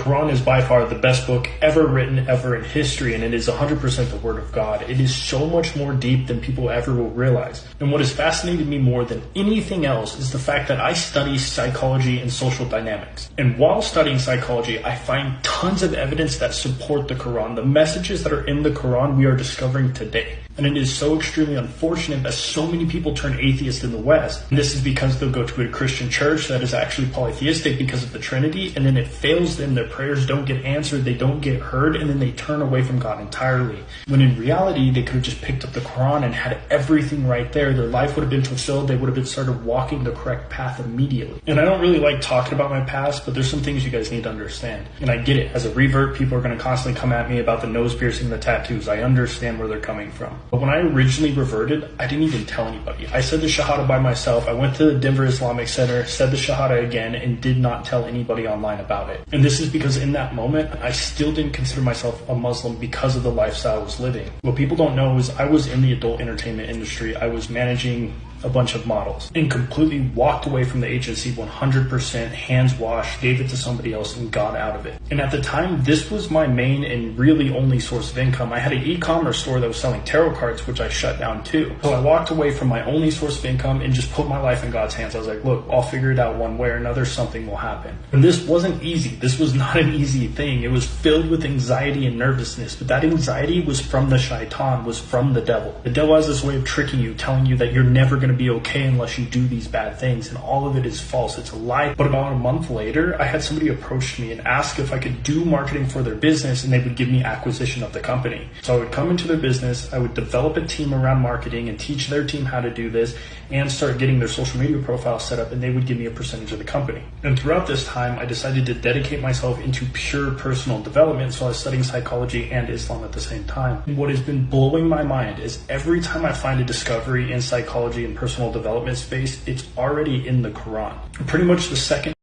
Quran is by far the best book ever written ever in history, and it is 100% the word of God. It is so much more deep than people ever will realize. And what has fascinated me more than anything else is the fact that I study psychology and social dynamics. And while studying psychology, I find tons of evidence that support the Quran. The messages that are in the Quran we are discovering today. And it is so extremely unfortunate that so many people turn atheist in the West. And this is because they'll go to a Christian church that is actually polytheistic because of the Trinity, and then it fails them, their prayers don't get answered, they don't get heard, and then they turn away from God entirely. When in reality, they could have just picked up the Quran and had everything right there. Their life would have been fulfilled, they would have been started walking the correct path immediately. And I don't really like talking about my past, but there's some things you guys need to understand. And I get it. As a revert, people are going to constantly come at me about the nose piercing, the tattoos. I understand where they're coming from. But when I originally reverted, I didn't even tell anybody. I said the Shahada by myself. I went to the Denver Islamic Center, said the Shahada again, and did not tell anybody online about it. And this is because in that moment, I still didn't consider myself a Muslim because of the lifestyle I was living. What people don't know is I was in the adult entertainment industry. I was managing a bunch of models and completely walked away from the agency 100%, hands washed, gave it to somebody else and got out of it. And at the time, this was my main and really only source of income. I had an e-commerce store that was selling tarot cards, which I shut down too. So I walked away from my only source of income and just put my life in God's hands. I was like, look, I'll figure it out one way or another, something will happen. And this wasn't easy. This was not an easy thing. It was filled with anxiety and nervousness, but that anxiety was from the shaitan, was from the devil. The devil has this way of tricking you, telling you that you're never going to be okay unless you do these bad things, and all of it is false. It's a lie. But about a month later, I had somebody approach me and ask if I could do marketing for their business, and they would give me acquisition of the company. So I would come into their business, I would develop a team around marketing and teach their team how to do this and start getting their social media profile set up, and they would give me a percentage of the company. And throughout this time, I decided to dedicate myself into pure personal development, so I was studying psychology and Islam at the same time. And what has been blowing my mind is every time I find a discovery in psychology and personal development space, it's already in the Quran. Pretty much the second